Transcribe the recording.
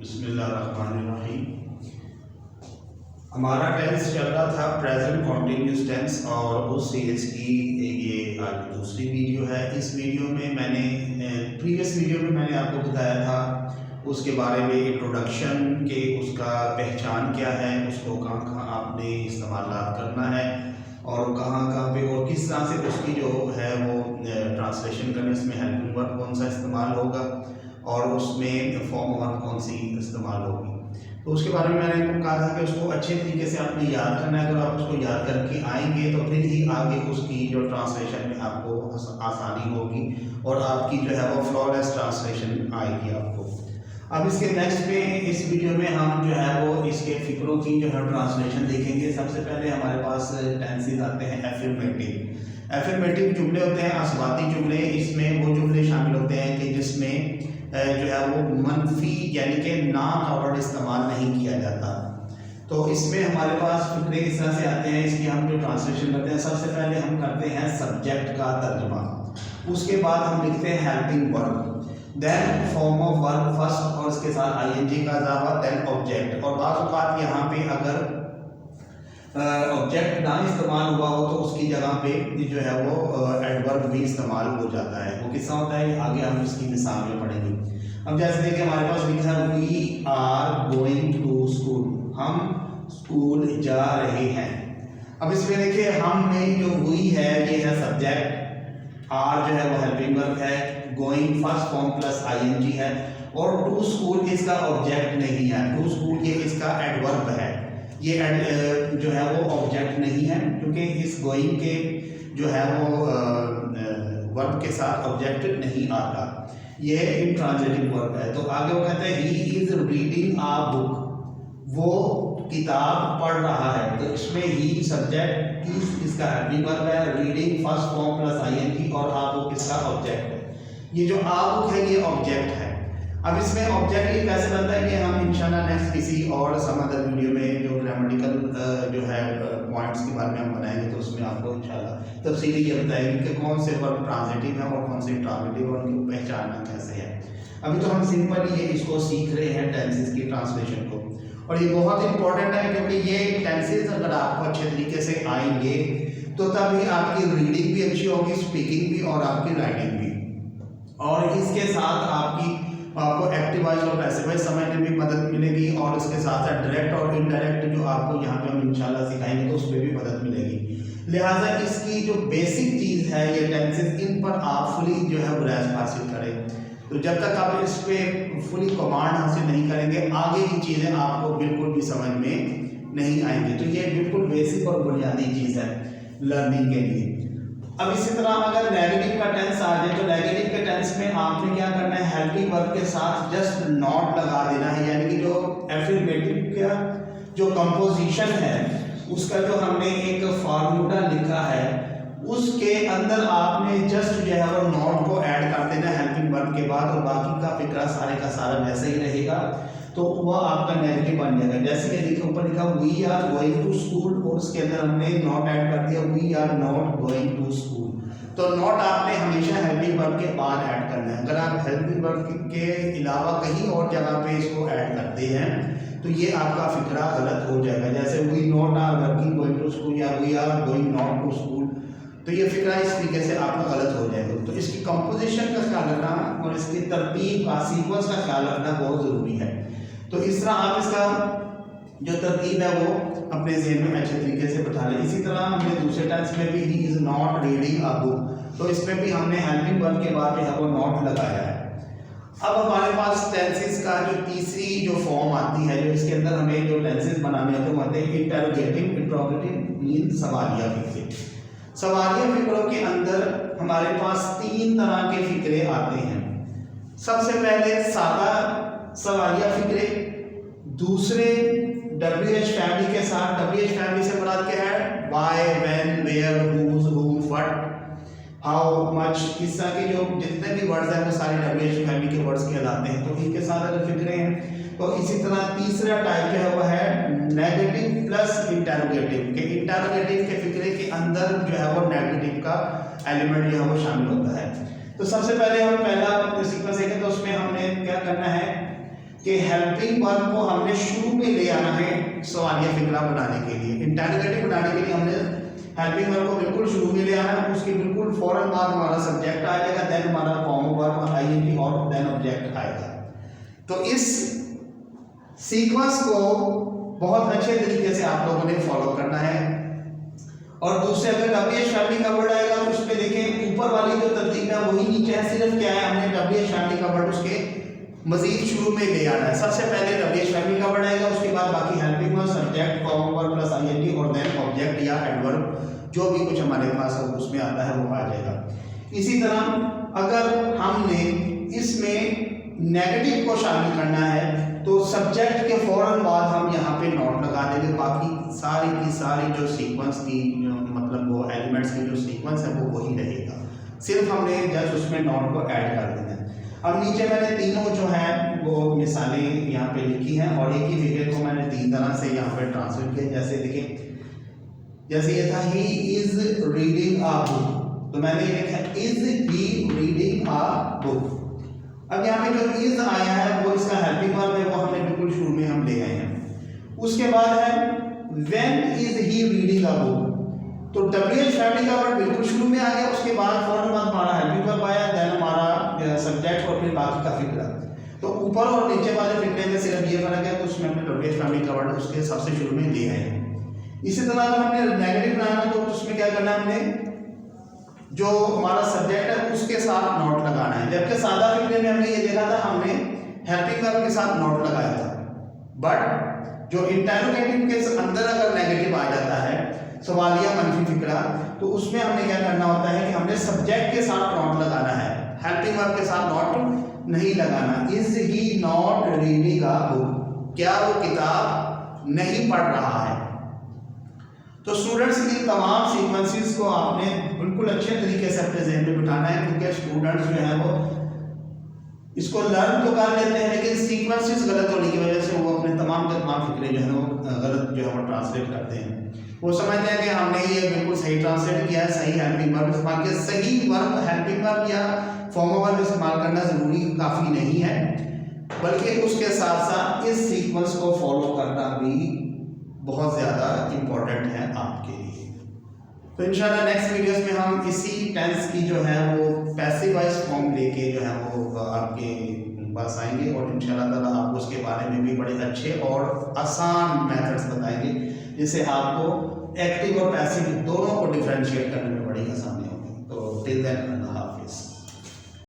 बिस्मिल्लाहिर्रहमानिर्रहीम। हमारा टेंस चल रहा था प्रेजेंट कॉन्टिन्यूस टेंस और उस सीरीज की ये आज दूसरी वीडियो है। इस वीडियो में मैंने प्रीवियस वीडियो में मैंने आपको बताया था उसके बारे में इंट्रोडक्शन के उसका पहचान क्या है, उसको कहाँ कहाँ आपने इस्तेमाल करना है और कहाँ कहाँ पे और किस तरह से उसकी जो है वो ट्रांसलेशन करने उसमें हेल्पिंग वर्ब कौन सा इस्तेमाल होगा और उसमें फॉर्म वर्ब कौन सी इस्तेमाल होगी। तो उसके बारे में मैंने आपको कहा था कि उसको अच्छे तरीके से आपने याद करना है। अगर आप उसको याद करके आएंगे तो फिर ही आगे उसकी जो ट्रांसलेशन में आपको आसानी होगी और आपकी जो है वो फ्लॉलेस ट्रांसलेशन आएगी आपको। अब इसके नेक्स्ट पे इस वीडियो में हम जो है वो इसके फिक्रों की जो है ट्रांसलेशन देखेंगे। सबसे पहले हमारे पास टेंसेस आते हैं एफर्मेटिव। एफर्मेटिव जुमले होते हैं असबाती जुमले। इसमें वो जुमले शामिल होते हैं कि जिसमें जो है वो मनफी यानी कि ना का वर्ड इस्तेमाल नहीं किया जाता। तो इसमें हमारे पास फिक्रे इस तरह से आते हैं। इसकी हम जो ट्रांसलेशन करते हैं, सबसे पहले हम करते हैं सब्जेक्ट का तर्जुमा, उसके बाद हम लिखते हैं helping verb, then form of verb first और उसके साथ आईएनजी का इजाफा, देन ऑब्जेक्ट। और बात औक़ात यहाँ पे अगर ऑब्जेक्ट ना इस्तेमाल हुआ हो तो उसकी जगह पे जो है वो एडवर्ब भी इस्तेमाल हो जाता है। वो किस्सा होता है आगे हम इसकी मिसाल में पढ़ेंगे। अब जैसे देखिए हमारे पास लिखा है we are going to school, हम स्कूल जा रहे हैं। अब इसमें देखिए हम में जो वी है ये है सब्जेक्ट, आर जो है वो हेल्पिंग वर्ब है, going first form plus ING है और टू स्कूल इसका ऑब्जेक्ट नहीं है। टू स्कूल ये इसका एडवर्ब है, ये जो है वो ऑब्जेक्ट नहीं है क्योंकि इस गोइंग के जो है वो वर्ब के साथ ऑब्जेक्ट नहीं आता, ये इंट्रांजिटिव वर्ब है। तो आगे वो कहते हैं he is reading a book, वो किताब पढ़ रहा है। तो इसमें ही सब्जेक्ट इसका हेल्पिंग वर्ब है, reading first form plus ING और आ बुक इसका ऑब्जेक्ट है। ये जो आ बुक है ये ऑब्जेक्ट है। अब इसमें ऑब्जेक्ट ये कैसे बनता है कि हम इंशाल्लाह नेक्स्ट किसी और सम अदर वीडियो में जो ग्रामेटिकल जो है पॉइंट्स के बारे में हम बनाएंगे तो उसमें आपको इंशाल्लाह तफसीली ये बताएंगे कि कौन से वर्ब ट्रांजिटिव है और कौन से ट्रांजिटिव और उनको पहचानना कैसे है। अभी तो हम सिंपल ये इसको सीख रहे हैं टेंसेस की ट्रांसलेशन को, और ये बहुत इंपॉर्टेंट है क्योंकि ये टेंसेस अगर आपको अच्छे तरीके से आएंगे तो तभी आपकी रीडिंग भी अच्छी होगी, स्पीकिंग भी और आपकी राइटिंग भी, और इसके साथ आपको एक्टिव वॉइस और पैसिव वॉइस समझने में मदद मिलेगी और उसके साथ साथ डायरेक्ट और इनडायरेक्ट जो आपको यहाँ पे हम इंशाल्लाह सिखाएंगे तो उसमें भी मदद मिलेगी। लिहाजा इसकी जो बेसिक चीज़ है ये टेंसेस, इन पर आप फुली जो है ग्रैस्प हासिल करें। तो जब तक आप इस पर फुली कमांड हासिल नहीं करेंगे आगे की चीज़ें आपको बिल्कुल भी समझ में नहीं आएंगी। तो ये बिल्कुल बेसिक और बुनियादी चीज़ है लर्निंग के लिए। अब इसी तरह अगर नेगेटिव का टेंस आ जाए तो नेगेटिव के टेंस में आपने क्या करना है, हेल्पिंग वर्ब के साथ जस्ट नॉट लगा देना है। यानी कि जो एफर्मेटिव का जो कंपोजिशन है उसका जो हमने एक फार्मूला लिखा है उसके अंदर आपने जस्ट जो है वो नॉट को ऐड कर देना हेल्पिंग वर्ब के बाद, और बाकी का फिक्रा सारे का सारा वैसे ही रहेगा। तो वह आपका नेगेटिव बन जाएगा। जैसे कि देखिए ऊपर लिखा we are going to school और उसके अंदर हमने नॉट ऐड कर दिया we are not going to school. तो नॉट आपने हमेशा हेल्पिंग वर्ब के बाद ऐड करना है। अगर आप हेल्पिंग वर्ब के अलावा कहीं और जगह पे इसको ऐड करते हैं तो ये आपका फिक्रा गलत हो जाएगा। जैसे we not are working going to school या we are going not to school, तो ये फिक्रा इस तरीके से आपका गलत हो जाएगा। तो इसकी कंपोजिशन का ख्याल रखना और इसकी तरतीब का सीक्वेंस का ख्याल रखना बहुत ज़रूरी है। तो इस तरह आप इसका जो तरतीब है वो अपने ज़हन में अच्छे तरीके से बैठा लें। इसी तरह हमने दूसरे टेंस में भी he is not reading a book, तो इसमें भी हमने हेल्पिंग वर्ब के बाद जो है वो नॉट लगाया है। अब हमारे पास टेंसेस का जो तीसरी जो फॉर्म आती है, जो इसके अंदर हमें जो टेंसेस बनाने होते हैं वो इंटरोगेटिव। इंटरोगेटिव मीन सवालिया फिक्रे। सवालिया फिक्रों के अंदर हमारे पास तीन तरह के फिक्रे आते हैं। सबसे पहले सादा सवालिया फिक्रे, दूसरे WH फैमिली के साथ। WH फैमिली से मुराद क्या है, वाई, व्हेन, वेयर, हुज, हुम, व्हाट, हाउ, मच, इस तरह के जो जितने भी वर्ड्स हैं वो सारे WH फैमिली के वर्ड्स कहलाते हैं। तो इनके साथ अगर फिक्रे हैं तो इसी तरह तीसरा टाइप जो है वो है नेगेटिव प्लस इंटरोगेटिव। के इंटरोगेटिव के फिक्रे के अंदर जो है वो नेगेटिव का एलिमेंट जो है वो शामिल होता है। तो सबसे पहले हम पहला सीक्वेंस देखें तो उसमें हमने क्या करना है, कि हेल्पिंग वर्ब को हमने शुरू में ले आना है सवालिया फिक्रा बनाने के लिए, इंटरोगेटिव बनाने के लिए हमने हेल्पिंग वर्ब को बिल्कुल शुरू में ले आना है। उसके बिल्कुल फौरन बाद हमारा सब्जेक्ट आ जाएगा, देन हमारा फॉर्म वर्ब आईएनजी और देन ऑब्जेक्ट आएगा। तो इस सीक्वेंस को बहुत अच्छे तरीके से आप लोगों ने फॉलो करना है। और दूसरे अगर WH फैमिली का वर्ड आएगा तो उसमें देखें ऊपर वाली जो तरतीब है वही नीचे है, सिर्फ क्या है हमने WH फैमिली का वर्ड उसके मजीद शुरू में ले आना है। सबसे पहले WH फैमिली का वर्ड आएगा, उसके बाद बाकी helping verb, subject, form verb plus ING और देन ऑब्जेक्ट या एडवर्ब जो भी कुछ हमारे पास उसमें आता है वो आ जाएगा। इसी तरह अगर हमने इसमें नेगेटिव को शामिल करना है तो सब्जेक्ट के फौरन बाद हम यहाँ पे नॉट लगा देंगे, बाकी सारी की सारी जो सीक्वेंस की मतलब वो एलिमेंट्स की जो सीक्वेंस है वो वही रहेगा, सिर्फ हमने जस्ट उसमें नॉट को ऐड कर देना है। अब नीचे मैंने तीनों जो है वो मिसालें यहाँ पे लिखी हैं और एक ही फिगर को मैंने तीन तरह से यहाँ पे ट्रांसलेट किया। जैसे देखिए, जैसे ये था ही इज रीडिंग अ बुक, तो मैंने ये लिखा is he reading a book. अब यहाँ पे जो इज आया है वो इसका हेल्पिंग वर्ब है, वो हमने बिल्कुल शुरू में हम ले आए हैं। उसके बाद है when is he reading a book, तो WH फैमिली का वर्ड बिल्कुल शुरू में आ गया, उसके बाद फौरन बाद हमारा हेल्पिंग वर्ब आया, देन हमारा सब्जेक्ट और फिर बाकी का फिक्रा। तो ऊपर और नीचे वाले फिक्रे में सिर्फ ये फर्क है, तो उसमें हमने WH फैमिली का वर्ड उसके सबसे शुरू में ले आए हैं। इसी तरह अगर हमने नेगेटिव बनाना तो उसमें क्या करना है, हमने जो हमारा सब्जेक्ट है उसके साथ नॉट लगाना है। जबकि सादा फिक्रे में हमने ये देखा था, हमने हेल्पिंग वर्ब के साथ नॉट लगाया था, बट जो इंटरोगेटिव के अंदर अगर नेगेटिव आ जाता है सवालिया मनफी फिक्रा, तो उसमें हमने क्या करना होता है कि हमने सब्जेक्ट के साथ नॉट लगाना है, हेल्पिंग वर्ब के साथ नॉट नहीं लगाना। Is he not reading a book, क्या वो किताब नहीं पढ़ रहा है। तो स्टूडेंट्स इन तमाम सीक्वेंसेस को आपने बिल्कुल अच्छे तरीके से अपने जहन में बिठाना है, क्योंकि स्टूडेंट्स जो है वो इसको लर्न तो कर लेते हैं लेकिन सीक्वेंसेस गलत होने की वजह से वो अपने तमाम के तमाम फिक्रे जो है वो गलत जो है वो ट्रांसलेट करते हैं। वो समझते हैं कि हमने ये बिल्कुल सही ट्रांसलेट किया है, सही हेल्पिंग वर्ब इस्तेमाल किया। सही वर्ब हेल्पिंग वर्ब या फॉर्म वर्ब इस्तेमाल करना ज़रूरी काफ़ी नहीं है, बल्कि उसके साथ साथ इस सीक्वेंस को फॉलो करना भी बहुत ज़्यादा इम्पोर्टेंट है आपके लिए। तो इंशाल्लाह नेक्स्ट वीडियोस में हम इसी टेंस की जो है वो पैसिव वॉइस फॉर्म लेके जो है वो आपके पास आएंगे और इंशाल्लाह ताला आपको उसके बारे में भी बड़े अच्छे और आसान मेथड्स बताएंगे, जिससे आपको एक्टिव और पैसिव दोनों को डिफरेंशिएट करने में बड़ी आसानी होगी। तो टिल देन